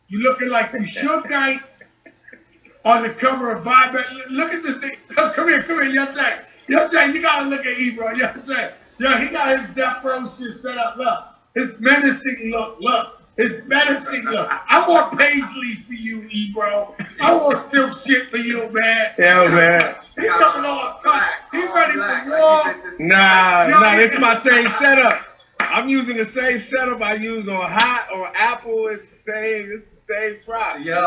You looking like you Suge Knight on the cover of Vibe. Look at this thing. Come here, Young Jay. Young Jay, you gotta look at Ebro. Young Jay. Yo, he got his death row shit set up. Look, his menacing look. Look, his menacing look. I want paisley for you, Ebro. I want silk shit for you, man. Yeah, man. He's coming on tight. He's ready for war. Nah, this is my same setup. I'm using the same setup I use on Hot or Apple. It's the same product. Yo,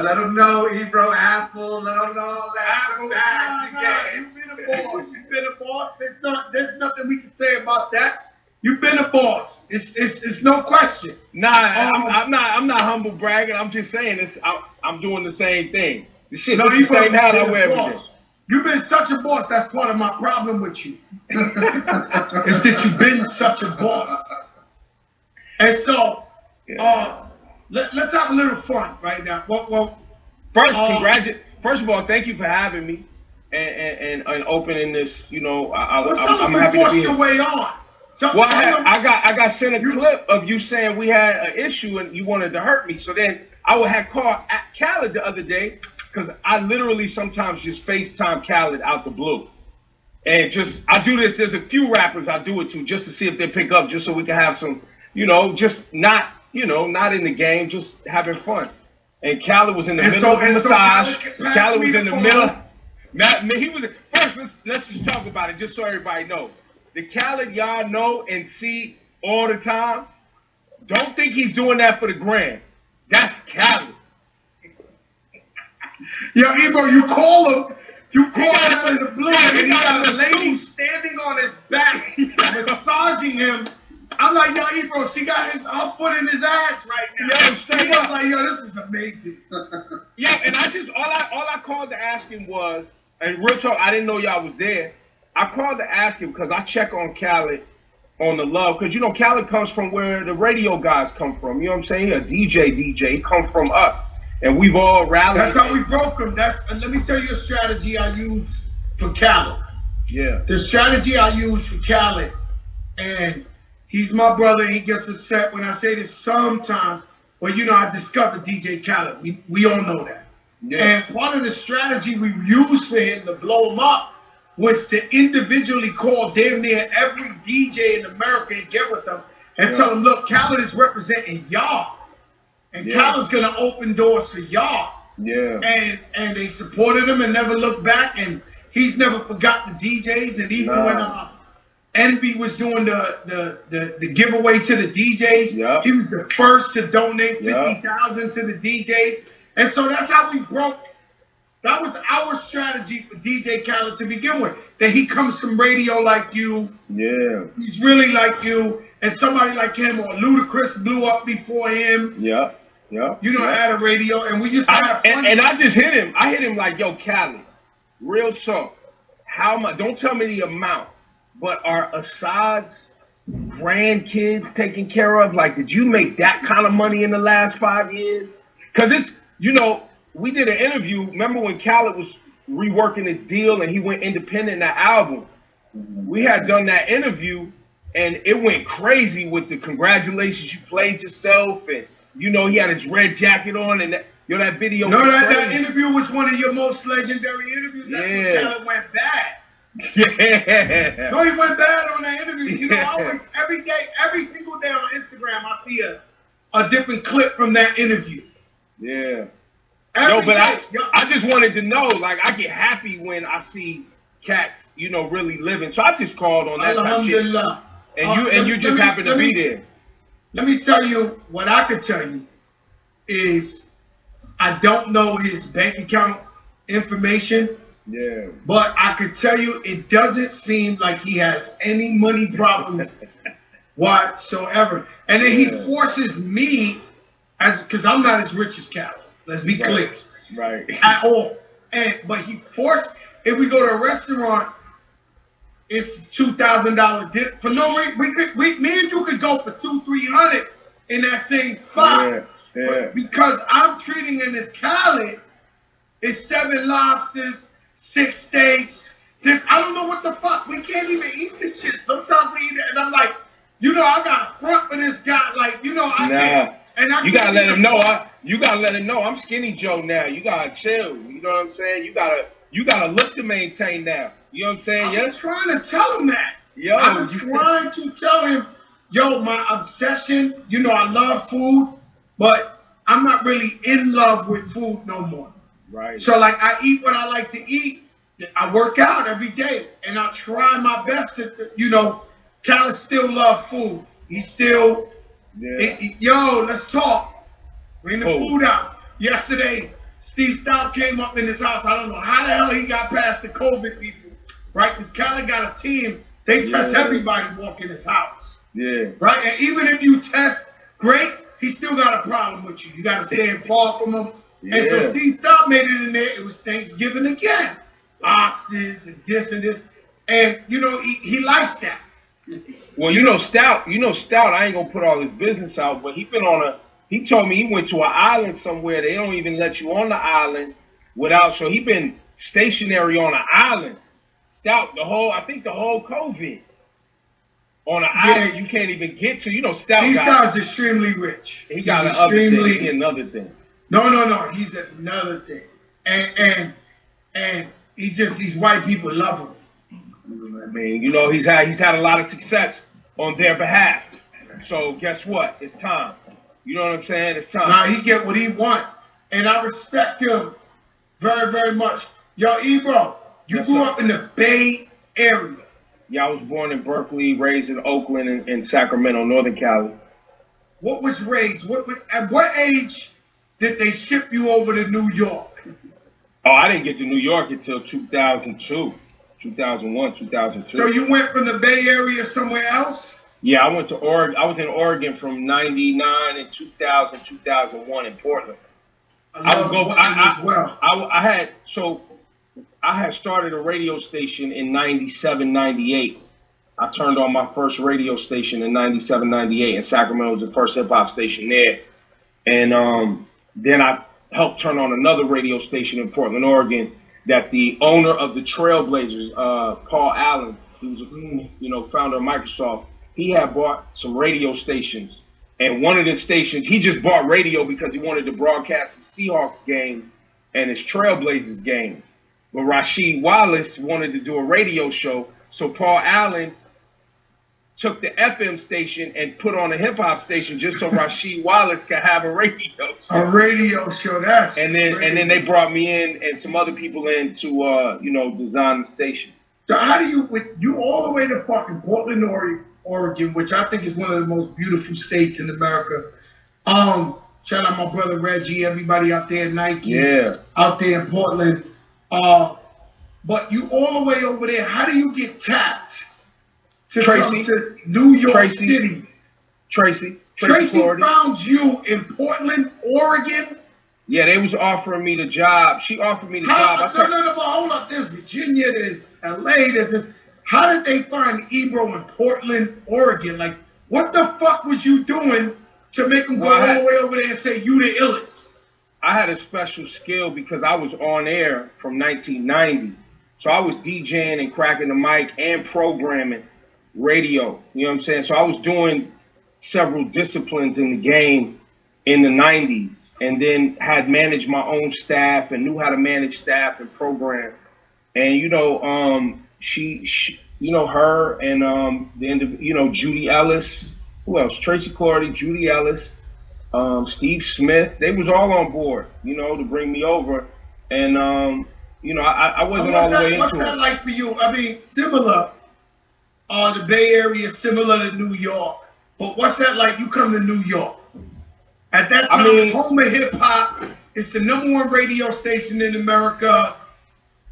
let them know, Ebro Apple. Let them know that Apple. You've been a boss. You've been a boss. There's nothing we can say about that. You've been a boss. It's no question. Nah, I'm not humble bragging. I'm just saying I'm doing the same thing. The shit, no, the same hat I wear every day. You've been such a boss. That's part of my problem with you. Is that you've been such a boss. And so, let's have a little fun right now. Well, first of all, thank you for having me and opening this. You know, I'm happy to be your way on. Well, I got sent a clip of you saying we had an issue and you wanted to hurt me. So then I had called Khaled the other day because I literally sometimes just FaceTime Khaled out the blue. And I do this. There's a few rappers I do it to just to see if they pick up, just so we can have some, just not in the game, just having fun. And Khaled was in the middle of the massage. Khaled was in the middle. He was first. Let's just talk about it, just so everybody knows. The Khaled y'all know and see all the time, don't think he's doing that for the gram. That's Khaled. Yo, Ebro, you call him out of the blue, and he got a lady standing on his back, massaging him. I'm like, yo, Ebro, she got her foot in his ass right now. Yo, straight up, like, yo, this is amazing. Yeah, and all I called to ask him was, and real talk, I didn't know y'all was there. I called to ask him because I check on Khaled on the love, because Khaled comes from where the radio guys come from. You know what I'm saying? A DJ. He comes from us, and we've all rallied. That's how we broke him. And let me tell you a strategy I used for Khaled. Yeah. The strategy I used for Khaled, and he's my brother. He gets upset when I say this sometimes. Well, I discovered DJ Khaled. We all know that. Yeah. And part of the strategy we used for him to blow him up was to individually call damn near every DJ in America and get with them and tell them, look, Khaled is representing y'all. And Khaled's going to open doors for y'all. Yeah. And they supported him and never looked back. And he's never forgot the DJs. And even when Envy was doing the giveaway to the DJs, he was the first to donate $50,000 to the DJs. And so that's how we broke. That was our strategy for DJ Khaled to begin with. That he comes from radio like you. Yeah. He's really like you. And somebody like him or Ludacris blew up before him. Yeah. At a radio. And we just have fun. And I just hit him. I hit him like, yo, Khaled, real talk. How much? Don't tell me the amount. But are Assad's grandkids taken care of? Like, did you make that kind of money in the last 5 years? Because it's, we did an interview. Remember when Khaled was reworking his deal and he went independent in that album? We had done that interview and it went crazy with the congratulations, you played yourself, and he had his red jacket on and that video. No, that interview was one of your most legendary interviews. That's when Khaled went bad. Yeah. No, he went bad on that interview. Always, every single day on Instagram, I see a different clip from that interview. Yeah. Every but day. I just wanted to know, like, I get happy when I see cats, really living. So I just called on that type shit. And you just happen to be there. Let me tell you what I could tell you is I don't know his bank account information. Yeah. But I could tell you it doesn't seem like he has any money problems whatsoever. And then he forces me, because I'm not as rich as Khaled. Let's be clear. Right. At all. But he forced, if we go to a restaurant, it's $2,000 dinner. For no reason, me and you could go for $200-300 in that same spot. Yeah. But because I'm treating him as Khaled, it's 7 lobsters, 6 steaks. I don't know what the fuck. We can't even eat this shit. Sometimes we eat it, and I'm like, I got a front for this guy. Like, I can't. You gotta let him know. You gotta let him know I'm Skinny Joe now. You gotta chill. You know what I'm saying? You gotta look to maintain now. You know what I'm saying? I'm trying to tell him that. Yo, I'm trying to tell him, yo, my obsession. You know, I love food, but I'm not really in love with food no more. Right. So like, I eat what I like to eat. I work out every day, and I try my best to, you know, Khaled still love food. He still, yo, let's talk. Bring the food out. Yesterday, Steve Stout came up in his house. I don't know how the hell he got past the COVID people, right? Because Khaled got a team. They test everybody walking his house. Yeah. Right? And even if you test great, he still got a problem with you. You got to stand far from him. Yeah. And so Steve Stout made it in there. It was Thanksgiving again. Oxes and this. And, you know, he likes that. Well, Stout, I ain't gonna put all his business out, but he told me he went to an island somewhere. They don't even let you on the island without, so he been stationary on an island. Stout, I think the whole COVID on an island you can't even get to. Stout's extremely rich. He got another thing. No, he's another thing. And these white people love him. I mean, he's had a lot of success on their behalf. So guess what? It's time. You know what I'm saying? It's time. Now he get what he want, and I respect him very, very much. Yo, Ebro, you grew up in the Bay Area. Yeah, I was born in Berkeley, raised in Oakland and Sacramento, Northern Cali. What was raised? At what age did they ship you over to New York? Oh, I didn't get to New York until 2002. 2001, 2002. So you went from the Bay Area somewhere else? Yeah, I went to Oregon. I was in Oregon from 99 and 2000, 2001 in Portland. I had started a radio station in 97, 98. I turned on my first radio station in 97, 98, and Sacramento was the first hip hop station there. And then I helped turn on another radio station in Portland, Oregon, that the owner of the Trailblazers, Paul Allen, he was founder of Microsoft, he had bought some radio stations. And one of the stations, he just bought radio because he wanted to broadcast the Seahawks game and his Trailblazers game. But Rasheed Wallace wanted to do a radio show, so Paul Allen took the FM station and put on a hip hop station just so Rasheed Wallace could have a radio show. A radio show, that's and then they brought me in and some other people in to design the station. So how do you all the way to fucking Portland, Oregon, which I think is one of the most beautiful states in America. Shout out my brother Reggie, everybody out there at Nike, out there in Portland. But you all the way over there, how do you get tapped to come to New York City? Tracy found you in Portland, Oregon? Yeah, they was offering me the job. She offered me the job. No, but hold up. There's Virginia, there's LA, there's this. How did they find Ebro in Portland, Oregon? Like, what the fuck was you doing to make them go all the way over there and say you the illest? I had a special skill because I was on air from 1990. So I was DJing and cracking the mic and programming radio. You know what I'm saying? So I was doing several disciplines in the game in the 90s, and then had managed my own staff and knew how to manage staff and program. And she her and Judy Ellis, who else? Tracy Clardy, Judy Ellis, Steve Smith. They was all on board, to bring me over. And I wasn't all the way into it. What's that like for you? I mean, similar. The Bay Area, similar to New York. But what's that like? You come to New York. At that time, it's home of hip hop. It's the #1 radio station in America.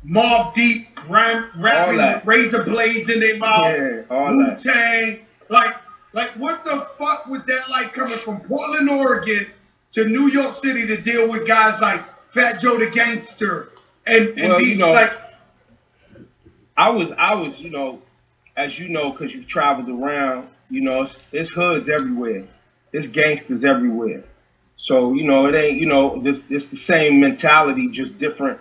Mobb Deep, rapping with razor blades in their mouth. Wu Tang. Like what the fuck was that like coming from Portland, Oregon to New York City to deal with guys like Fat Joe the Gangster and these like. I was, as you know, because you've traveled around, it's hoods everywhere. It's gangsters everywhere. So, it ain't, it's the same mentality, just different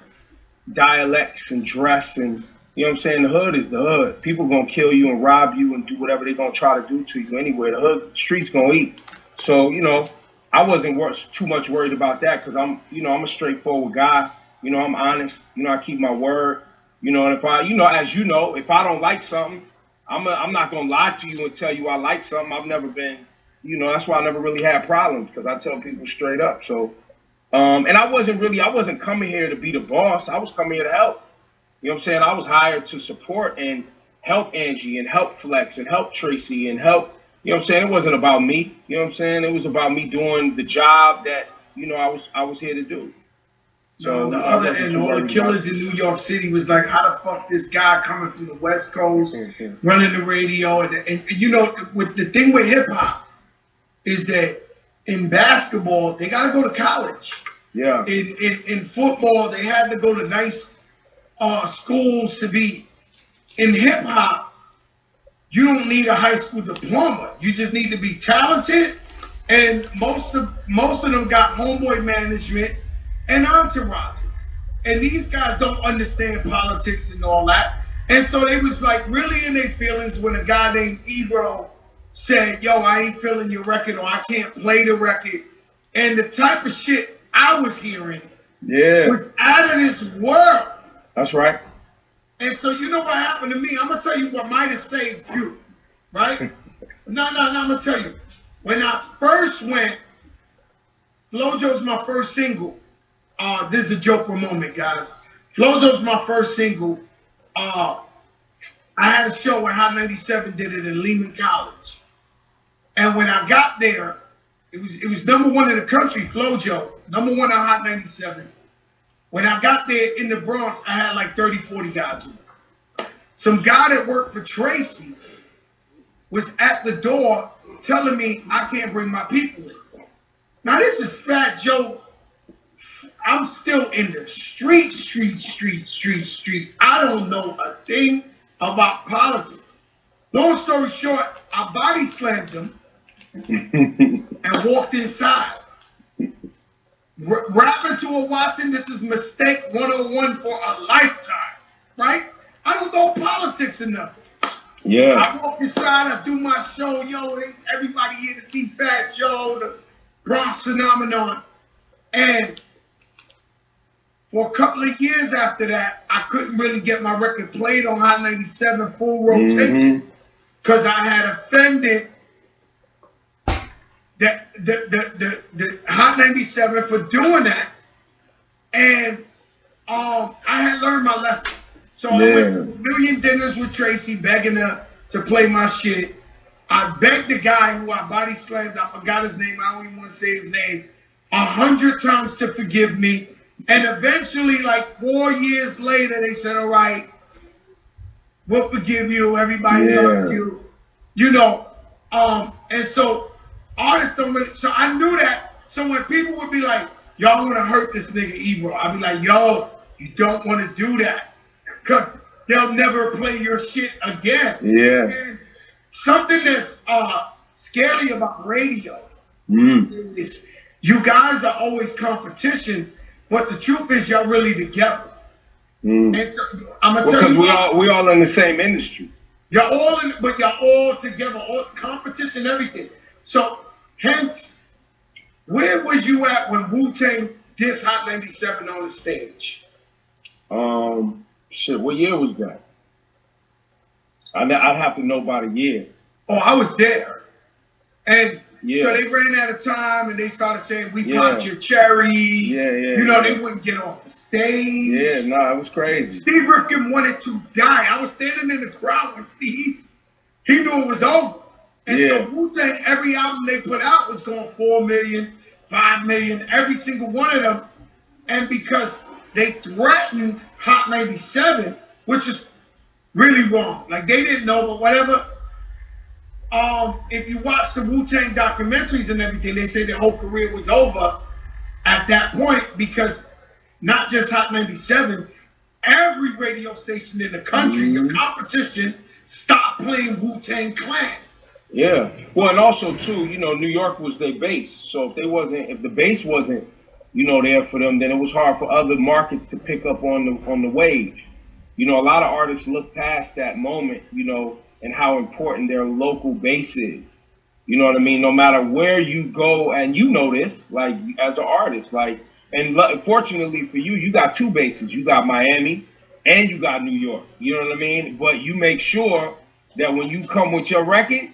dialects and dress and, you know what I'm saying? The hood is the hood. People gonna kill you and rob you and do whatever they gonna try to do to you anywhere. The hood, streets gonna eat. So, I wasn't too much worried about that because I'm a straightforward guy. I'm honest. I keep my word. And if I, as you know, if I don't like something, I'm not gonna lie to you and tell you I like something. I've never been, that's why I never really had problems because I tell people straight up. So, and I wasn't coming here to be the boss. I was coming here to help. You know what I'm saying? I was hired to support and help Angie and help Flex and help Tracy and help. You know what I'm saying? It wasn't about me. You know what I'm saying? It was about me doing the job that I was here to do. So on the other end, all the killers in New York City was like, how the fuck this guy coming from the West Coast, running the radio, and with the thing with hip hop is that in basketball they got to go to college. Yeah. In football they had to go to nice schools to be. In hip hop, you don't need a high school diploma. You just need to be talented, and most of them got homeboy management and entourages. And these guys don't understand politics and all that. And so they was like really in their feelings when a guy named Ebro said, yo, I ain't feeling your record or I can't play the record. And the type of shit I was hearing was out of this world. That's right. And so you know what happened to me? I'm going to tell you what might have saved you, right? No, I'm going to tell you. When I first went, Flojo's my first single. This is a joke for a moment, guys. Flojo's my first single. I had a show when Hot 97 did it in Lehman College. And when I got there, it was number one in the country, Flojo. Number one on Hot 97. When I got there in the Bronx, I had like 30, 40 guys with me. Some guy that worked for Tracy was at the door telling me I can't bring my people in. Now this is Fat Joe. I'm still in the street. I don't know a thing about politics. Long story short, I body slammed him and walked inside. Rappers who are watching, this is mistake 101 for a lifetime, right? I don't know politics enough. Yeah. I walk inside, I do my show, everybody here to see Fat Joe, the Bronx phenomenon. And for a couple of years after that, I couldn't really get my record played on Hot 97 full rotation because I had offended the Hot 97 for doing that, and I had learned my lesson. So I went to a million dinners with Tracy, begging her to play my shit. I begged the guy who I body slammed, I forgot his name, I don't even want to say his name, 100 times to forgive me. And eventually, like 4 years later, they said, all right, we'll forgive you, everybody loves you. And so artists don't really, so I knew that. So when people would be like, y'all want to hurt this nigga Ebro, I'd be like, yo, you don't want to do that. Because they'll never play your shit again. Yeah. And something that's scary about radio is you guys are always competition, but the truth is y'all really together. And so I'm gonna tell you, we all in the same industry. You're all in, but you're all together, all competition, everything. So hence, where was you at when Wu Tang did Hot 97 on the stage? Shit, what year was that? I'd have to know by the year. Oh, I was there. And so they ran out of time and they started saying, we popped your cherry. They wouldn't get off the stage. Yeah, it was crazy. Steve Rifkin wanted to die. I was standing in the crowd with Steve. He knew it was over. And so Wu-Tang, every album they put out was going 4 million, 5 million, every single one of them. And because they threatened Hot 97, which is really wrong. Like they didn't know, but whatever. If you watch the Wu-Tang documentaries and everything, they say their whole career was over at that point because not just Hot 97, every radio station in the country, the competition, stopped playing Wu-Tang Clan. Yeah. Well, and also too, New York was their base. So if the base wasn't, there for them, then it was hard for other markets to pick up on the wave. A lot of artists look past that moment, and how important their local base is. You know what I mean? No matter where you go, and you know this, like as an artist, like, and fortunately for you, you got two bases. You got Miami and you got New York. You know what I mean? But you make sure that when you come with your record,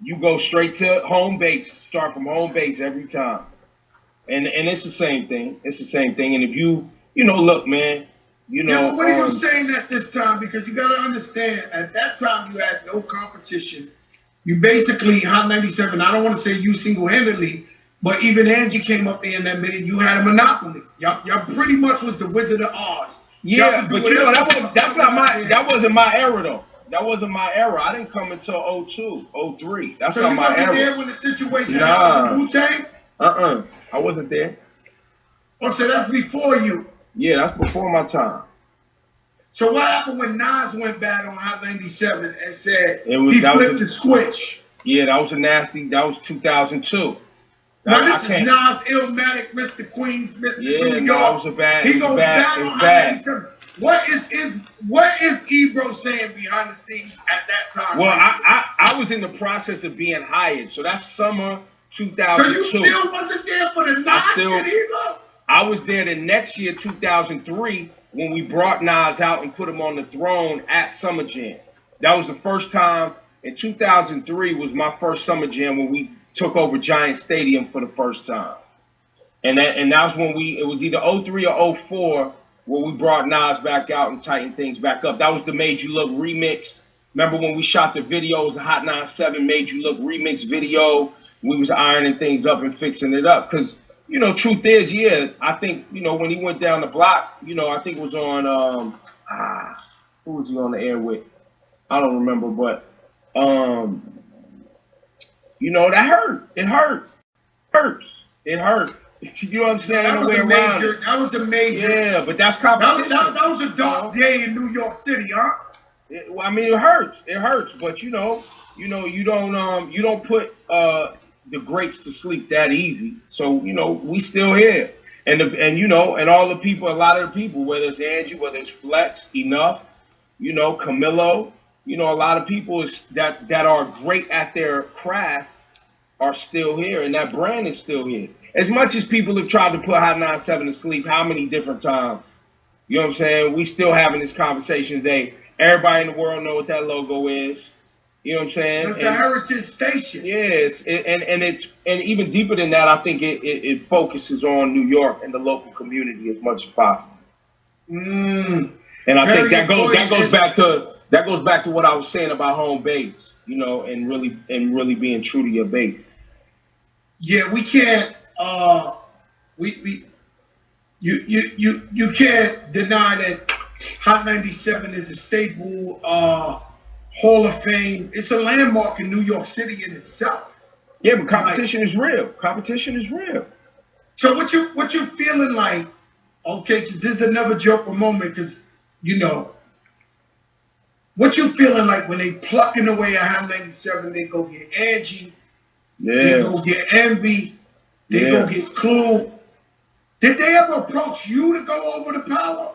you go straight to home base, start from home base every time. And it's the same thing. It's the same thing. And if you look, man, Yeah, but what are you saying at this time? Because you got to understand, at that time you had no competition. You basically, Hot 97, I don't want to say you single-handedly, but even Angie came up there in that minute, you had a monopoly. Y'all pretty much was the Wizard of Oz. Yeah, but that wasn't my era though. That wasn't my era. I didn't come until 02, 03. That's so not my era. So you wasn't there when the situation happened with Wu Tang? I wasn't there. Oh, so that's before you? Yeah, that's before my time. So what happened when Nas went bad on Hot 97 and said he flipped the switch? Yeah, that was 2002. Now this is Nas, Illmatic, Mr. Queens, Mr. New York. No, it was a bad. He goes bad on Hot 97. What is Ebro saying behind the scenes at that time? Well, I was in the process of being hired, so that's summer 2002. So you still wasn't there for the Nas shit either? I was there the next year, 2003, when we brought Nas out and put him on the throne at Summer Jam. That was the first time. In 2003 was my first Summer Jam when we took over Giant Stadium for the first time. And that was when it was either 03 or 04 where we brought Nas back out and tightened things back up. That was the Made You Look remix. Remember when we shot the videos, the Hot 97 Made You Look remix video? We was ironing things up and fixing it up. Because, truth is, I think, when he went down the block, I think it was on, who was he on the air with? I don't remember, but, that hurt. It hurt. It hurt. You know what I'm saying? That was the major. Yeah, but that's competition. That was a dark day in New York City, huh? It hurts. It hurts, but you don't put the greats to sleep that easy. So we still here, and all the people, a lot of the people, whether it's Angie, whether it's Flex, Enough, Camilo, a lot of people that are great at their craft are still here, and that brand is still here. As much as people have tried to put Hot 97 to sleep, how many different times? You know what I'm saying? We still having this conversation today. Everybody in the world know what that logo is. You know what I'm saying? It's a heritage station. Yes, and even deeper than that, I think it focuses on New York and the local community as much as possible. And I think that goes back to what I was saying about home base, and really being true to your base. Yeah, we can't. You can't deny that Hot 97 is a staple Hall of Fame. It's a landmark in New York City in itself. Yeah, but competition is real. Competition is real. So what you feeling like? Okay, because this is another joker moment. Because what you feeling like when they plucking away at Hot 97? They go get Angie. Yeah. They go get Envy. They go get Clue. Did they ever approach you to go over to Power?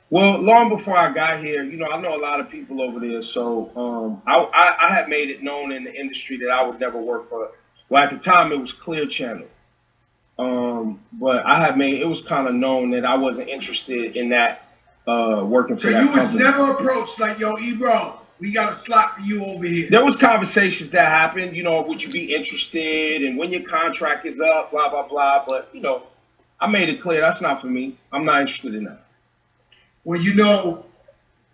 Well, long before I got here, I know a lot of people over there. So I had made it known in the industry that I would never work for. Well, at the time it was Clear Channel. But it was kind of known that I wasn't interested in that working for that company. So you was never approached like, yo, Ebro, we got a slot for you over here. There was conversations that happened, would you be interested, and when your contract is up, blah, blah, blah. But, I made it clear that's not for me. I'm not interested in that. Well,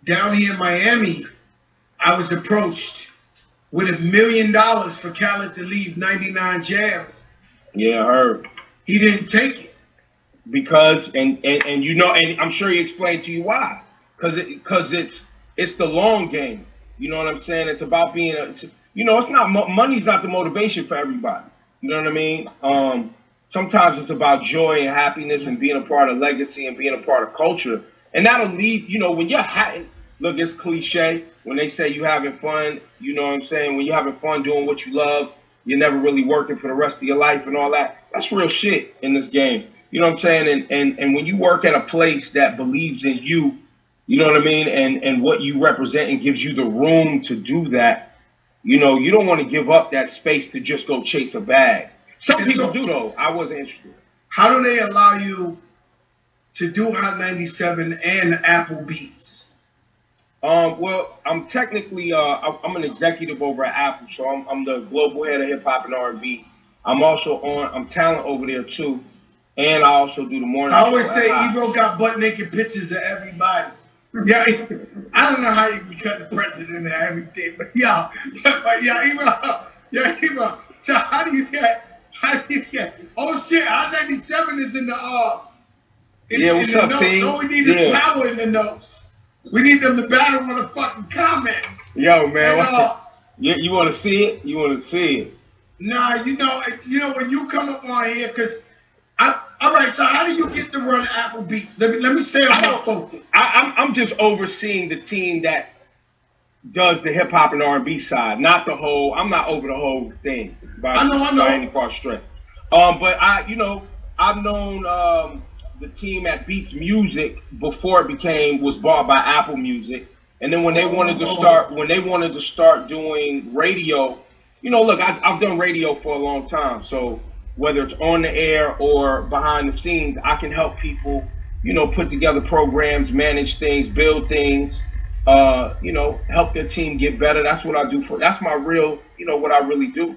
down here in Miami, I was approached with $1 million for Khaled to leave 99 Jams. Yeah, I heard. He didn't take it. Because, and I'm sure he explained to you why. Because it's the long game. You know what I'm saying? It's about being, it's not, money's not the motivation for everybody. You know what I mean? Sometimes it's about joy and happiness and being a part of legacy and being a part of culture. And that'll lead, when you're look, it's cliche. When they say you having fun, you know what I'm saying? When you're having fun doing what you love, you're never really working for the rest of your life and all that. That's real shit in this game. You know what I'm saying? And when you work at a place that believes in you, you know what I mean? And what you represent and gives you the room to do that, You know, you don't want to give up that space to just go chase a bag. Some And people so- do though. I wasn't interested. How do they allow you to do Hot 97 and Apple Beats? Well, I'm technically I'm an executive over at Apple, so I'm the global head of hip hop and R&B. I'm also I'm talent over there too, and I also do the morning I show. always say at Ebro got butt naked pictures of everybody. Yeah, I don't know how you can cut the president and everything, but yeah, Ebro. So how do you get? Oh shit, Hot 97 is in the Yeah, what's up, notes. team? All we need is power in the notes. We need them to battle on the fucking comments. Yo, man, And, you want to see it? You want to see it? Nah, you know when you come up on here, cause all right. So how do you get to run Apple Beats? Let me stay on my focus. I'm just overseeing the team that does the hip hop and R&B side, not the whole. I'm not over the whole thing by any far stretch. But I've known the team at Beats Music before it was bought by Apple Music, and then when they wanted to start doing radio, you know, look, I've done radio for a long time, so whether it's on the air or behind the scenes, I can help people, you know, put together programs, manage things, build things, you know, help their team get better. That's what I do that's my real, you know, what I really do.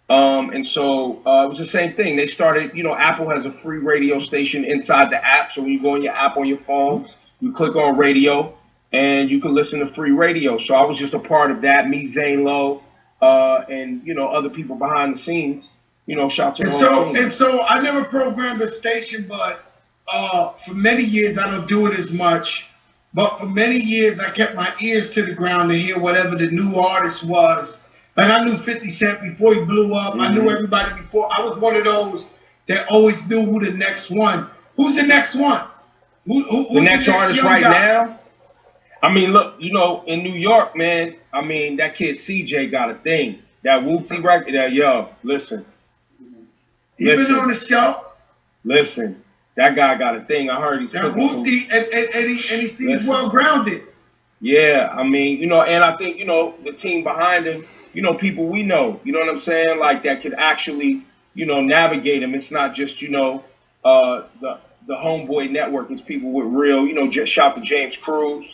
And so it was the same thing. They started, you know, Apple has a free radio station inside the app. So when you go in your app on your phone, you click on radio and you can listen to free radio. So I was just a part of that, me, Zane Lowe, and, you know, other people behind the scenes, you know, shout to the whole team. And so I never programmed a station, but for many years, I don't do it as much. But for many years, I kept my ears to the ground to hear whatever the new artist was. Like I knew 50 Cent before he blew up. Mm-hmm. I knew everybody before. I was one of those that always knew who the next one. Who's the next one? Who's the next artist right now? I mean, look, you know, in New York, man, I mean, that kid CJ got a thing. That Wu Tang record, yo, listen. He been on the show? Listen, that guy got a thing. I heard he's that Wu Tang, and he seems well grounded. Yeah, I mean, you know, and I think, you know, the team behind him, you know, people we know, you know what I'm saying? Like that could actually, you know, navigate him. It's not just, you know, the homeboy network. It's people with real, you know, just shout to James Cruz.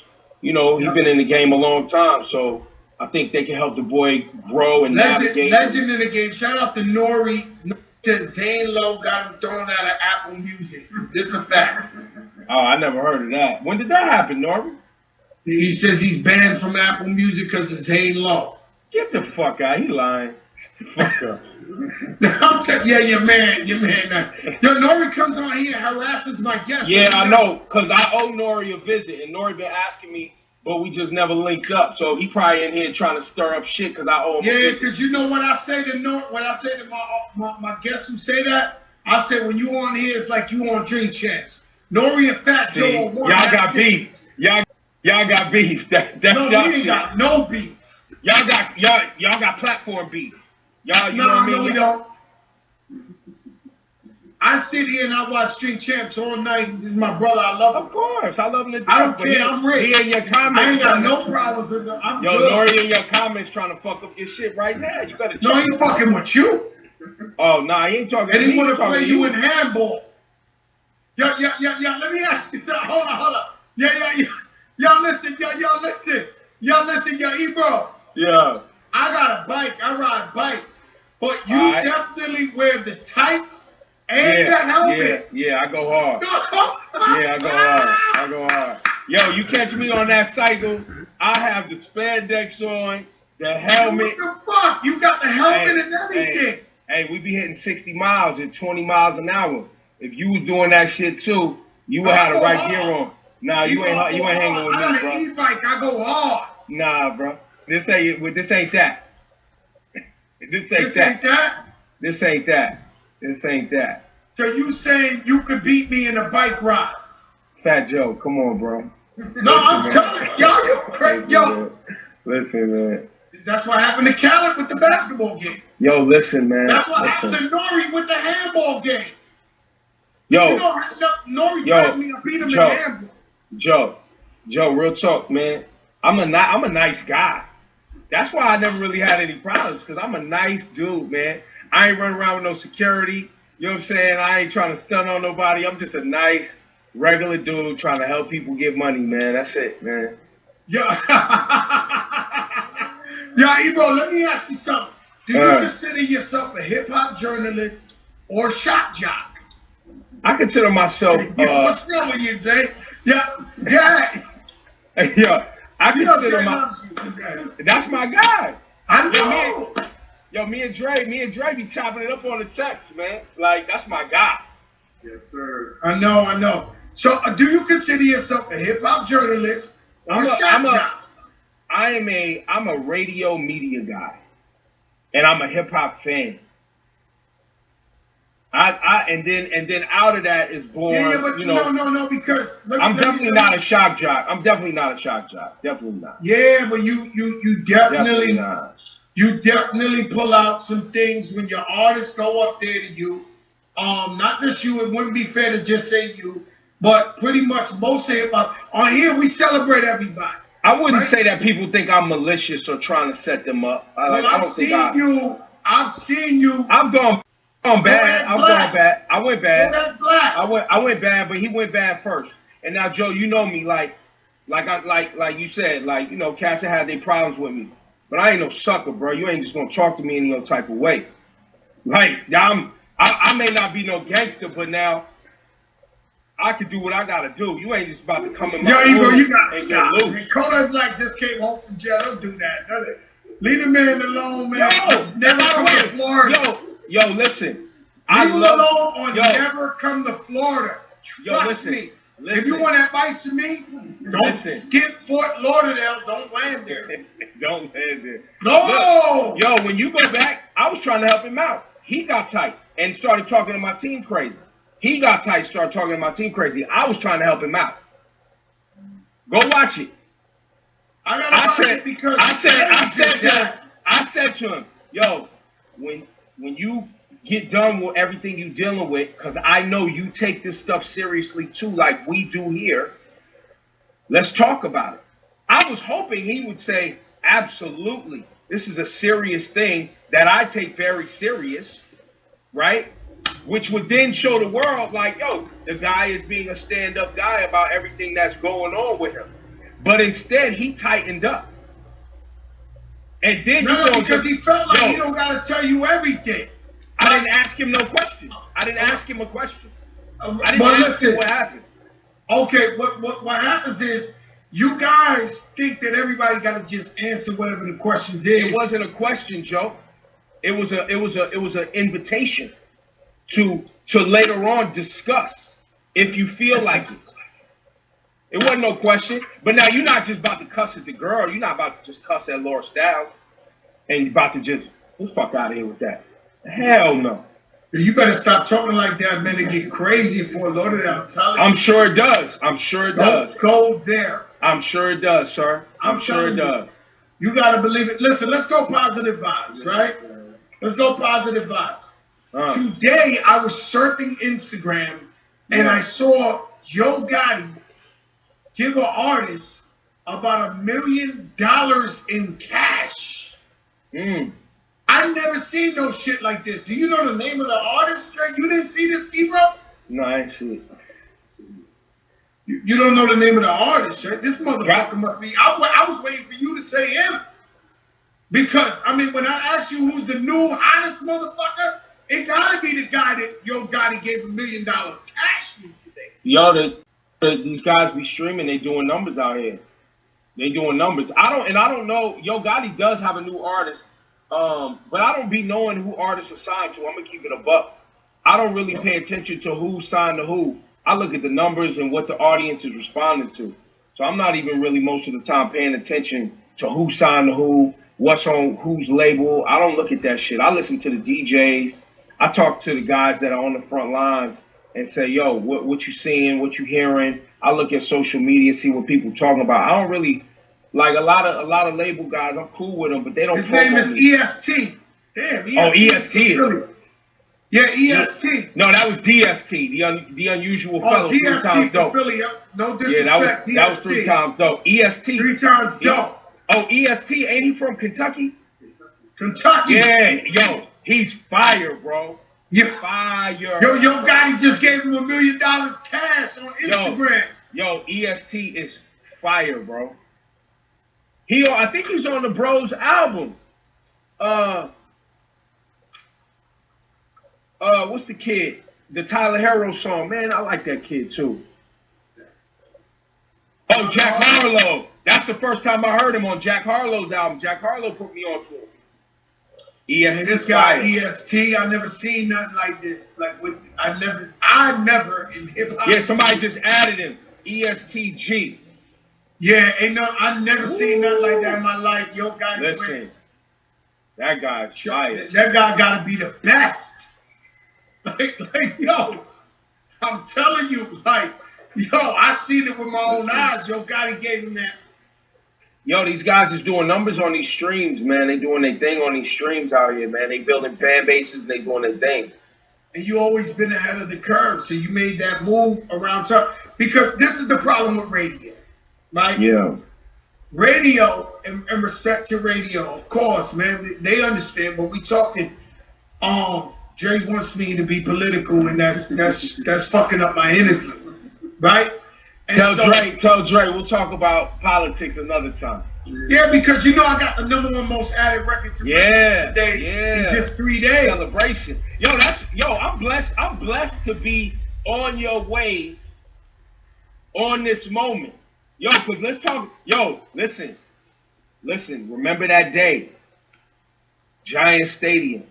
You know, he's been in the game a long time. So I think they can help the boy grow and navigate. Legend in the game. Shout out to Nori. Zane Lowe got him thrown out of Apple Music. Is this a fact? Oh, I never heard of that. When did that happen, Nori? He says he's banned from Apple Music because of Zane Lowe. Get the fuck out. He lying. Fuck up. I'm telling you, your man. Yo, Nori comes on here and harasses my guests. Yeah, I know, because I owe Nori a visit, and Nori been asking me, but we just never linked up. So he probably in here trying to stir up shit because I owe him a visit. Yeah, because you know what I say to Nori, when I say to my guests who say that, I say when you on here, it's like you on Drink Champs. Nori and Fat Joe are one. Y'all got beef. Y'all got beef. That's no, y'all we ain't shit. got no beef. Y'all got platform beef. Y'all, you know what I mean? No, we don't. I sit here and I watch Drink Champs all night. This is my brother. I love him. Of course, I love him to death. I don't care. I'm rich. He in your comments. I ain't got no problems with him. I'm good. Nori in your comments trying to fuck up your shit right now. You better. No, he fucking with you. Oh, nah, he ain't talking. And he want to play you in handball. Yo, let me ask you something. Hold on. Y'all listen, yo, Ebro. Yeah. I got a bike. I ride a bike. But you definitely wear the tights and the helmet. Yeah, I go hard. I go hard. Yo, you catch me on that cycle, I have the spandex on, the helmet. What the fuck? You got the helmet and everything. Hey, we be hitting 60 miles at 20 miles an hour. If you was doing that shit too, you would have the right gear on. Nah, you ain't hanging with me, bro. I got an e-bike. I go hard. Nah, bro. This ain't that. This ain't that. So you saying you could beat me in a bike ride? Fat Joe, come on, bro. No, I'm telling you, y'all, you crazy, yo. Listen, man. That's what happened to Khaled with the basketball game. Yo, listen, man. That's what happened to Nori with the handball game. Yo, you know, Nori grabbed me and beat him in handball. Joe, real talk, man. I'm a nice guy. That's why I never really had any problems, because I'm a nice dude, man. I ain't running around with no security. You know what I'm saying? I ain't trying to stun on nobody. I'm just a nice, regular dude trying to help people get money, man. That's it, man. Yeah. Yeah, Ebro, let me ask you something. Do you consider yourself a hip-hop journalist or shock jock? I consider myself... what's wrong with you, Jay? Yeah. Yeah, I consider that's my guy. I know. Me and Dre be chopping it up on the text, man. Like, that's my guy. Yes, sir. I know. So, do you consider yourself a hip hop journalist or a shop jock? I'm a radio media guy, and I'm a hip hop fan. And then out of that is born. Yeah, but no, because I'm definitely not a shock jock. Definitely not. Yeah, but you definitely pull out some things when your artists go up there to you. Not just you. It wouldn't be fair to just say you, but pretty much most of hip hop on here we celebrate everybody. I wouldn't say that people think I'm malicious or trying to set them up. I've seen you. I'm going bad. I went bad. I went bad, but he went bad first. And now, Joe, you know me, like you said, cats that had their problems with me. But I ain't no sucker, bro. You ain't just gonna talk to me any other type of way. Like, I may not be no gangster, but now I can do what I gotta do. You ain't just about to come in my room you gotta and stop. get loose. Kodak Black just came home from jail. Don't do that, does it? Leave the man alone, man. Never come to Florida. Yo, listen. Leave him alone or never come to Florida. Trust me. If you want advice from me, don't skip Fort Lauderdale. Don't land there. Don't land there. No! Look, yo, when you go back, I was trying to help him out. He got tight and started talking to my team crazy. He got tight, started talking to my team crazy. I was trying to help him out. Go watch it. I said to him, yo, when you get done with everything you dealing with, because I know you take this stuff seriously too, like we do here, let's talk about it. I was hoping he would say, absolutely, this is a serious thing that I take very serious, right? Which would then show the world, like, yo, the guy is being a stand-up guy about everything that's going on with him. But instead, he tightened up. And then because he felt like he don't gotta tell you everything. I didn't ask him no question. I didn't ask him a question. I didn't ask him what happened. Okay, what happens is you guys think that everybody gotta just answer whatever the questions is. It wasn't a question, Joe. It was an invitation to later on discuss if you feel like it. It wasn't no question. But now you're not just about to cuss at the girl. You're not about to just cuss at Laura Styles. And you're about to just, get the fuck out of here with that. Hell no. You better stop talking like that, man, and get crazy for a load of that. I'm telling you. I'm sure it does. Don't go there. I'm sure it does, sir. I'm sure it does. You gotta believe it. Listen, let's go positive vibes, right? Let's go positive vibes. Today, I was surfing Instagram, and I saw Yo Gotti give an artist about $1 million in cash. I never seen no shit like this. Do you know the name of the artist? You didn't see this, Ebro? No, I ain't see it. You don't know the name of the artist, right? This motherfucker must be. I was waiting for you to say him. Because, I mean, when I asked you who's the new hottest motherfucker, it gotta be the guy that Yo Gotti gave $1 million cash to today. Yo, these guys be streaming, they doing numbers out here. They doing numbers. I don't know. Yo Gotti does have a new artist. But I don't be knowing who artists are signed to. I'm gonna keep it a buck. I don't really pay attention to who's signed to who. I look at the numbers and what the audience is responding to. So I'm not even really most of the time paying attention to who signed to who, what's on whose label. I don't look at that shit. I listen to the DJs. I talk to the guys that are on the front lines and say, yo, what you seeing, what you hearing. I look at social media, see what people talking about. I don't really like a lot of label guys. I'm cool with them, but they don't. His name is EST. Damn, EST. Oh, EST. Yeah, EST. No, that was DST, the unusual fellow. DST 3 times dope. Philly. No disrespect. Yeah, that was 3 times dope. EST. 3 times dope. Oh, EST, ain't he from Kentucky? Kentucky. Yeah, yo, he's fire, bro. Yeah. Fire. Yo, Gotti just gave him $1 million cash on Instagram. Yo, EST is fire, bro. I think he's on the Bros album. What's the kid? The Tyler Herro song, man. I like that kid too. Oh, Jack Harlow. That's the first time I heard him on Jack Harlow's album. Jack Harlow put me on to him. EST, this guy EST, I never seen nothing like this. I never in hip hop. Yeah, somebody just added him. ESTG. Yeah, I never seen nothing like that in my life. Yo, guy. Listen, that guy's fire. That guy gotta be the best. Yo, I'm telling you, I seen it with my own eyes. Yo, Gotti gave him that. Yo, these guys is doing numbers on these streams, man. They doing their thing on these streams out here, man. They building fan bases. They doing their thing. And you always been ahead of the curve, so you made that move around time. Because this is the problem with radio, right? Yeah. Radio, in respect to radio, of course, man, they understand. But we talking, Dre wants me to be political, and that's fucking up my interview, right? And tell Dre, we'll talk about politics another time. Yeah, because I got the #1 most added record today in just 3 days. Celebration. I'm blessed. I'm blessed to be on your way on this moment. Yo, cause let's talk. Yo, listen. Remember that day? Giant Stadium.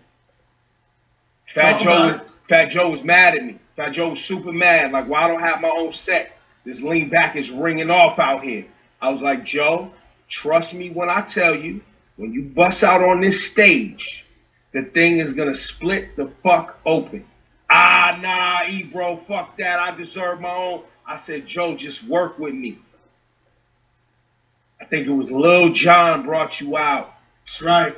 Fat Joe was mad at me. Fat Joe was super mad. Like, why I don't have my own set? This lean back is ringing off out here. I was like, Joe, trust me when I tell you, when you bust out on this stage, the thing is gonna split the fuck open. Nah, Ebro, fuck that. I deserve my own. I said, Joe, just work with me. I think it was Lil Jon brought you out. That's right.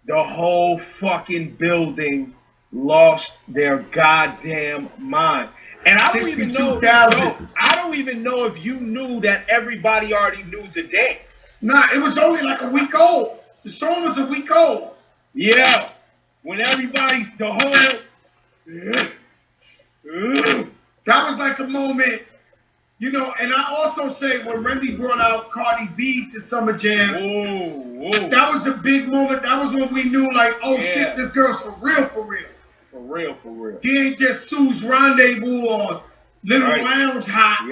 The whole fucking building lost their goddamn mind. And I don't even know. I don't even know if you knew that everybody already knew the dance. Nah, it was only like a week old. The song was a week old. Yeah, when everybody's the whole. That was like a moment, and I also say when Remy brought out Cardi B to Summer Jam. Whoa. That was the big moment. That was when we knew, shit, this girl's for real. For real. She ain't just Sue's Rendezvous or Little Lounge Hot.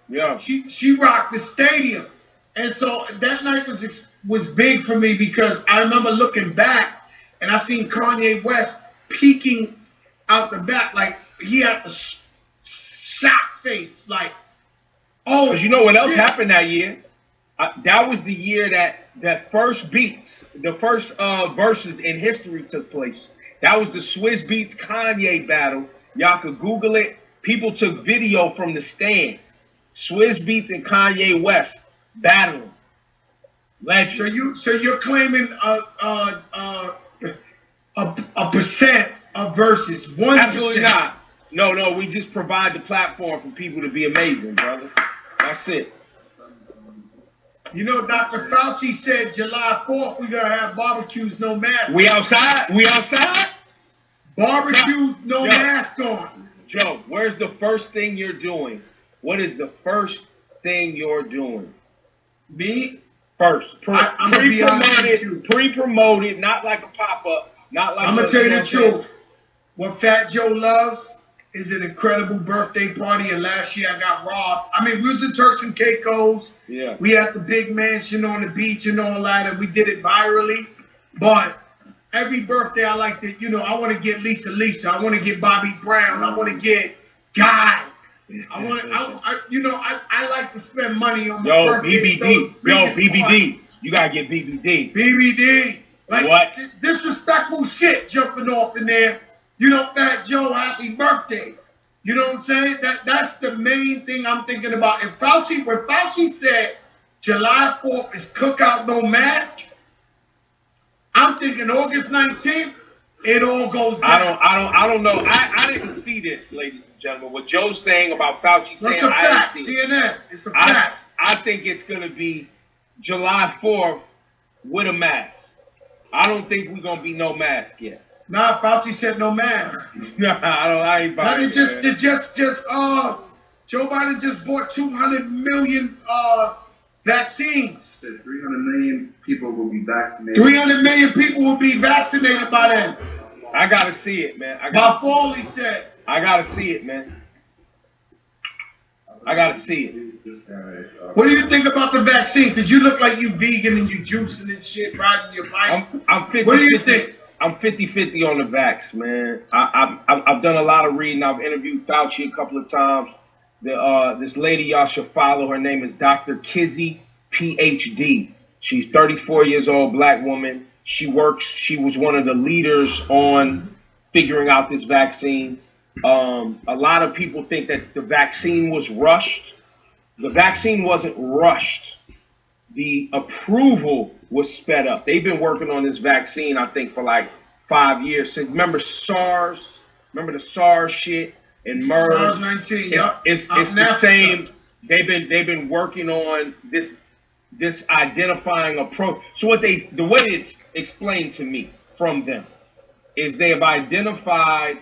Yeah. She rocked the stadium. And so that night was big for me because I remember looking back and I seen Kanye West peeking out the back. Like, he had a shock face. Like, oh. Because you know what else happened that year? That was the year that first beats, the first verses in history took place. That was the Swizz Beatz Kanye battle. Y'all could Google it. People took video from the stands. Swizz Beatz and Kanye West battling. Legend. So you're claiming a percent of verses? 1%. Absolutely not. No. We just provide the platform for people to be amazing, brother. That's it. Dr. Fauci said July 4th we're gonna have barbecues, no mask. We outside? Barbecues, no mask on. Joe, where's the first thing you're doing? What is the first thing you're doing? Me? First. I'm gonna be honest with you. Pre-promoted, not like a pop-up, not like. I'm gonna tell you the truth. What Fat Joe loves is an incredible birthday party, and last year I got robbed. I mean, we was in Turks and Caicos. Yeah. We had the big mansion on the beach and all that, and we did it virally. But every birthday I like to, I want to get Lisa. I want to get Bobby Brown. I want to get Guy. I like to spend money on my birthday. BBD. You gotta get BBD. BBD. Like, what? Disrespectful shit jumping off in there. Fat Joe, happy birthday. You know what I'm saying? That's the main thing I'm thinking about. When Fauci said July 4th is cookout, no mask, I'm thinking August 19th, it all goes down. I don't know. I didn't see this, ladies and gentlemen. What Joe's saying about Fauci saying, it's a fact. CNN. It's a fact. I think it's gonna be July 4th with a mask. I don't think we're gonna be no mask yet. Nah, Fauci said no mask. Nah, I ain't buying it. Joe Biden just bought 200 million vaccines. Said 300 million people will be vaccinated. 300 million people will be vaccinated by then. I gotta see it, man. By fall, he said. I gotta see it, man. I gotta see it. What do you think about the vaccines? Did you look like you vegan and you juicing and shit, riding your bike? I'm 50, what do you think? I'm 50-50 on the vax, man. I've done a lot of reading. I've interviewed Fauci a couple of times. This lady y'all should follow. Her name is Dr. Kizzy, PhD. She's 34 years old, black woman. She was one of the leaders on figuring out this vaccine. A lot of people think that the vaccine was rushed. The vaccine wasn't rushed. The approval was sped up. They've been working on this vaccine, I think, for like 5 years. So remember SARS? Remember the SARS shit and MERS? SARS 19. It's the same. They've been working on this identifying approach. So the way it's explained to me from them is they have identified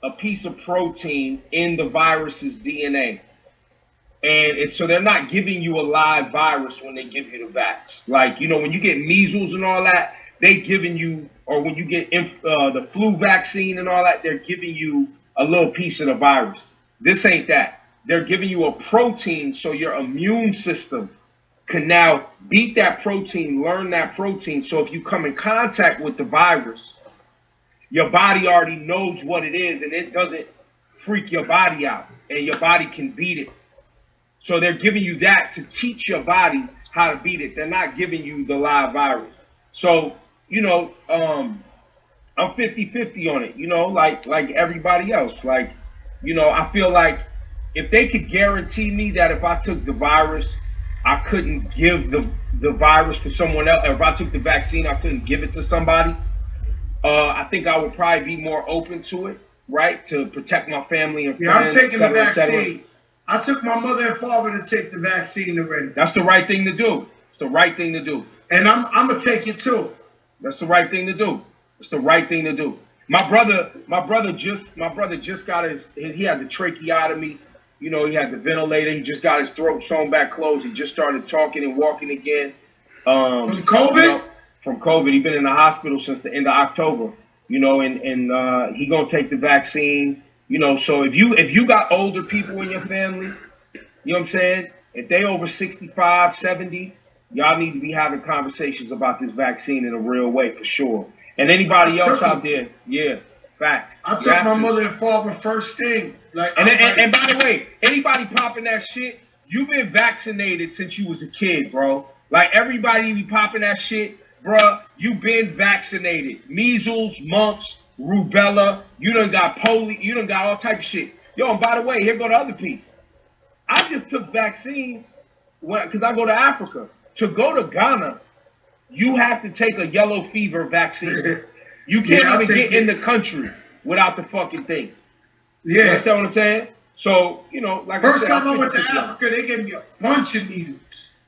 a piece of protein in the virus's DNA. And so they're not giving you a live virus when they give you the vax. Like, when you get measles and all that, they giving you, or when you get the flu vaccine and all that, they're giving you a little piece of the virus. This ain't that. They're giving you a protein so your immune system can now beat that protein, learn that protein. So if you come in contact with the virus, your body already knows what it is and it doesn't freak your body out and your body can beat it. So they're giving you that to teach your body how to beat it. They're not giving you the live virus. So, I'm 50-50 on it, like everybody else. Like, I feel like if they could guarantee me that if I took the virus, I couldn't give the virus to someone else. If I took the vaccine, I couldn't give it to somebody. I think I would probably be more open to it, right? To protect my family and friends. Yeah, I'm taking the vaccine. I took my mother and father to take the vaccine already. That's the right thing to do. It's the right thing to do. And I'm gonna take it too. That's the right thing to do. It's the right thing to do. My brother just got he had the tracheotomy. He had the ventilator. He just got his throat sewn back closed. He just started talking and walking again. From COVID? From COVID. He's been in the hospital since the end of October. And he gonna take the vaccine. So if you got older people in your family, you know what I'm saying? If they over 65, 70, y'all need to be having conversations about this vaccine in a real way for sure. And anybody else out there, yeah, fact. I took my mother and father first thing. And by the way, anybody popping that shit, you've been vaccinated since you was a kid, bro. Like everybody be popping that shit, bro. You've been vaccinated. Measles, mumps, rubella, you done got polio, you done got all type of shit. Yo, and by the way, here go the other people. I just took vaccines because I go to Africa. To go to Ghana, you have to take a yellow fever vaccine. You can't even get in the country without the fucking thing. Yeah. You understand what I'm saying? So, like First time I went to Africa, they gave me a bunch of needles.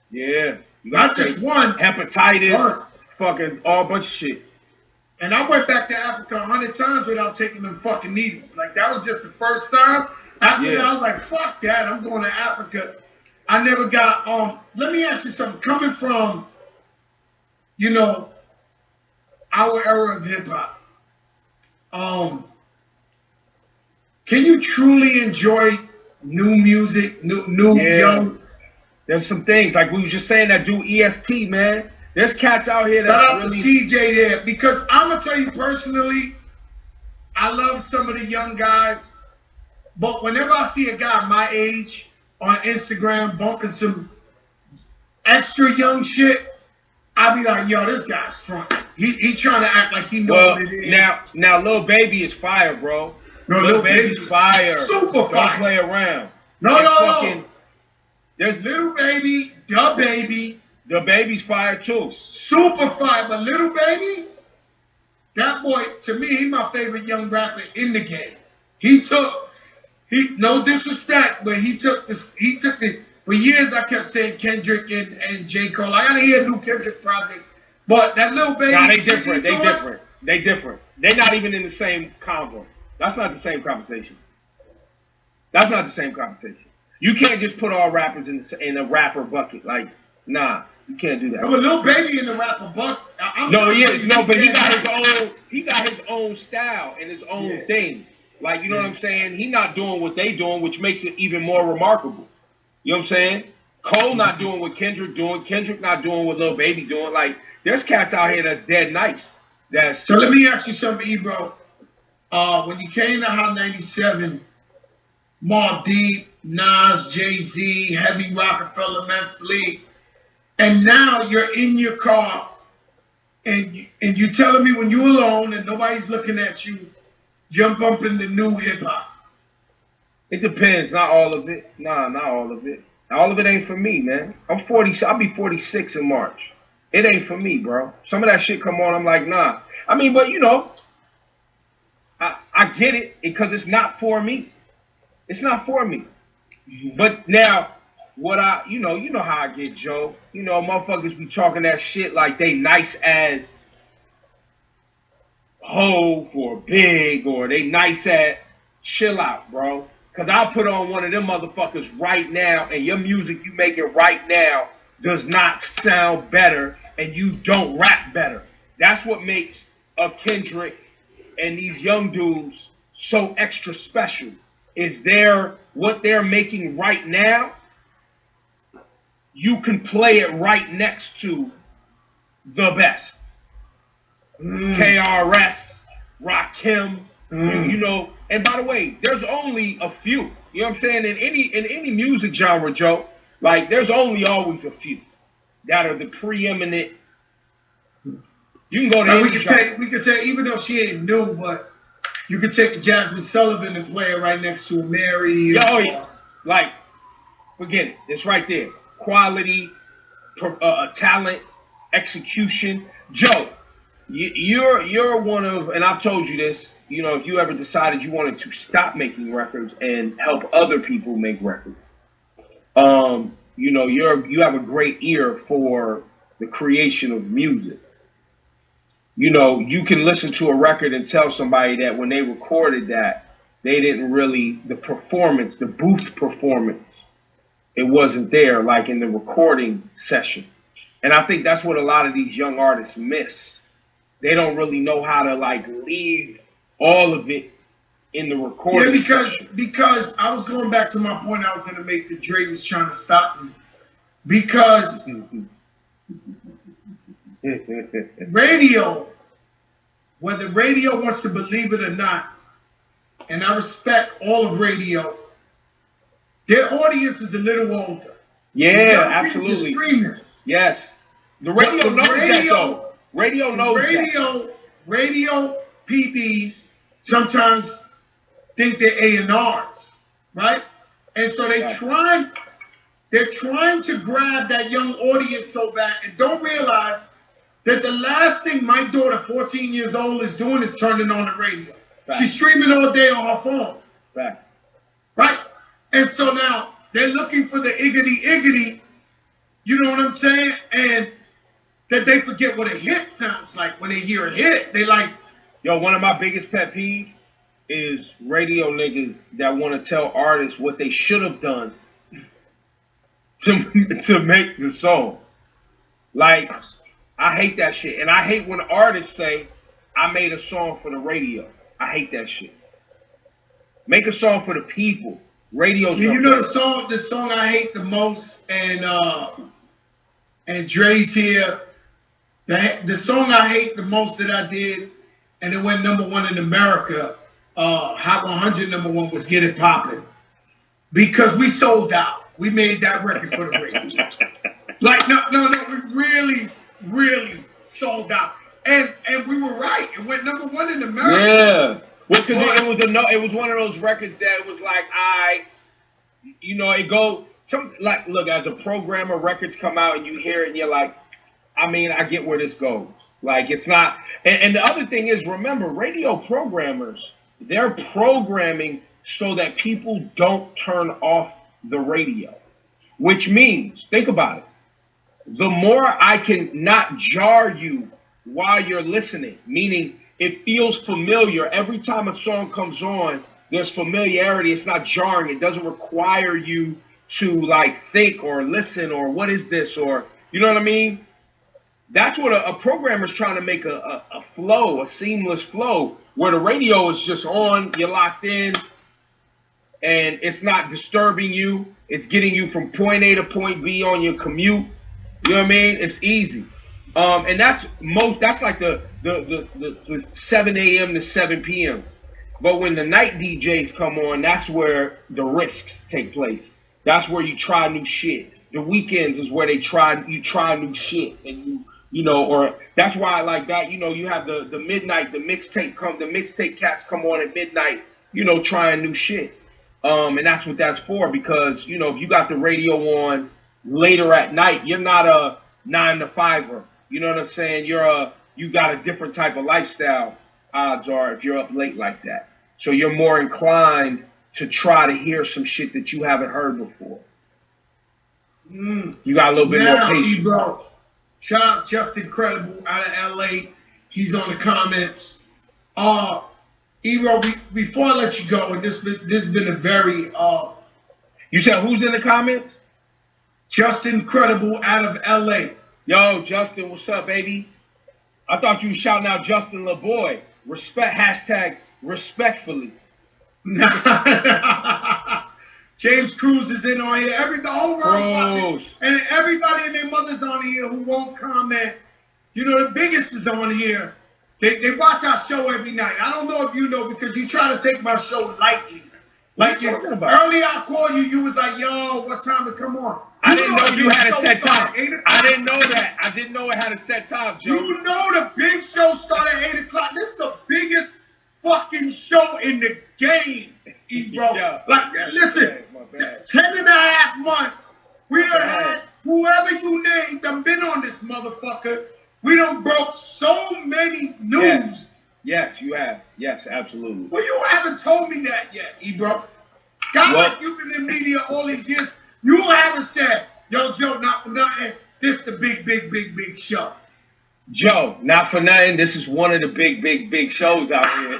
Yeah. Not just one. Hepatitis, fucking all bunch of shit. And I went back to Africa 100 times without taking them fucking needles. Like, that was just the first time. After that, I was like, fuck that. I'm going to Africa. I never got, let me ask you something. Coming from, our era of hip-hop, can you truly enjoy new music, young? There's some things, like we was just saying, that do EST, man. There's cats out here that shout out to CJ there, because I'm gonna tell you personally, I love some of the young guys, but whenever I see a guy my age on Instagram bumping some extra young shit, I be like, yo, this guy's front. He trying to act like he knows what it is. Now, Lil Baby is fire, bro. Lil Baby's fire. Super fire. Don't play around. No. There's Lil Baby, Da Baby. The Baby's fire too. Super fire, but Little Baby, that boy, to me, he's my favorite young rapper in the game. No disrespect, but he took the for years I kept saying Kendrick and J. Cole. I gotta hear a new Kendrick project. But that little baby. Nah, they different. They different. They're not even in the same convo. That's not the same conversation. That's not the same conversation. You can't just put all rappers in a rapper bucket. Like, nah, you can't do that. But Lil Baby in the rapper bucket. No, he is. No, but he got his own. He got his own style and his own thing. Like, you know what I'm saying? He not doing what they doing, which makes it even more remarkable. You know what I'm saying? Cole not doing what Kendrick doing. Kendrick not doing what Lil Baby doing. Like, there's cats out here that's dead nice. So let me ask you something, Ebro. When you came to Hot 97, Mobb Deep, Nas, Jay-Z, Heavy Rockefeller, Meth League, and now you're in your car, and you telling me when you're alone and nobody's looking at you, jump up in the new hip hop. It depends. Not all of it. Nah, not all of it. All of it ain't for me, man. I'm 40. I'll be 46 in March. It ain't for me, bro. Some of that shit come on, I'm like, nah. I mean, but you know, I get it because it's not for me. It's not for me. But now, you know how I get, Joe. You know, motherfuckers be talking that shit like they nice as Hov or Big, or they nice at chill out, bro. Cause I'll put on one of them motherfuckers right now, and your music you making right now does not sound better, and you don't rap better. That's what makes a Kendrick and these young dudes so extra special. Is what they're making right now, you can play it right next to the best. KRS, Rakim, you know. And by the way, there's only a few. You know what I'm saying? In any music genre, Joe, like there's only always a few that are the preeminent. You can go to we could say even though she ain't new, but you could take Jasmine Sullivan and play her right next to a Mary. Yeah. Like, forget it. It's right there. Quality, talent, execution. Joe, you're one of, and I've told you this, you know, if you ever decided you wanted to stop making records and help other people make records, you know, you have a great ear for the creation of music. You know, you can listen to a record and tell somebody that when they recorded that, they didn't really, the performance, the booth performance, it wasn't there like in the recording session. And I think that's what a lot of these young artists miss. They don't really know how to like leave all of it in the recording session. Because I was going back to my point I was going to make that Dre was trying to stop me. Because radio, whether radio wants to believe it or not, and I respect all of radio, their audience is a little older. Yeah, absolutely. Yes. The radio knows that though. Radio knows that. Radio PBs sometimes think they're A&Rs, right? And so they're trying to grab that young audience so bad and don't realize that the last thing my daughter, 14 years old, is doing is turning on the radio. Fact. She's streaming all day on her phone. Fact. Right? And so now they're looking for the iggity, you know what I'm saying? And that they forget what a hit sounds like. When they hear a hit, they like... Yo, one of my biggest pet peeves is radio niggas that want to tell artists what they should have done to make the song. Like, I hate that shit. And I hate when artists say, I made a song for the radio. I hate that shit. Make a song for the people. Radio's you know the song I hate the most, and Dre's here. The song I hate the most that I did, and it went #1 in America, Hot 100 #1 was Get It Poppin'. Because we sold out. We made that record for the radio. Like, no, we really sold out. And we were right. It went #1 in America. Yeah. Well, because it was one of those records that it was like, look, as a programmer, records come out and you hear it and you're like, I mean, I get where this goes. Like, it's not, and the other thing is, remember, radio programmers, they're programming so that people don't turn off the radio. which means, think about it, the more I can not jar you while you're listening, meaning it feels familiar. Every time a song comes on, there's familiarity. It's not jarring. It doesn't require you to like think or listen or what is this or, you know what I mean? That's what a programmer's trying to make a flow, a seamless flow, where the radio is just on, you're locked in, and it's not disturbing you. It's getting you from point A to point B on your commute. You know what I mean? It's easy. And that's like the 7 a.m. to 7 p.m. But when the night DJs come on, that's where the risks take place. That's where you try new shit. The weekends is where you try new shit, and you know, or that's why I like that. You know, you have the midnight, the mixtape cats come on at midnight, you know, trying new shit. And that's what that's for, because, you know, if you got the radio on later at night, you're not a 9 to 5er. You know what I'm saying? You got a different type of lifestyle, odds are, if you're up late like that. So you're more inclined to try to hear some shit that you haven't heard before. You got a little bit more patience. Ebro, shout out Just Incredible out of LA. He's on the comments. Ebro, before I let you go, and this has been a very You said who's in the comments? Just Incredible out of LA. Yo, Justin, what's up, baby? I thought you were shouting out Justin LaBoy. Respect, hashtag respectfully. James Cruz is in on here. The whole world, and everybody and their mother's on here who won't comment. You know, the biggest is on here. They watch our show every night. I don't know if you know, because you try to take my show lightly. Like earlier I called you, you was like, yo, what time to come on? I didn't know you had a set time. I didn't know that. I didn't know it had a set time, Joe. You know the big show started at 8 o'clock. This is the biggest fucking show in the game, Ebro. Yeah. Like, listen, 10 and a half months, we done had whoever you named done been on this motherfucker. We done broke so many news. Yes, you have. Yes, absolutely. Well, you haven't told me that yet, Ebro. God, like you've been in media all these years, you haven't said, yo, Joe, not for nothing, this the big show. Joe, not for nothing, this is one of the big shows out here.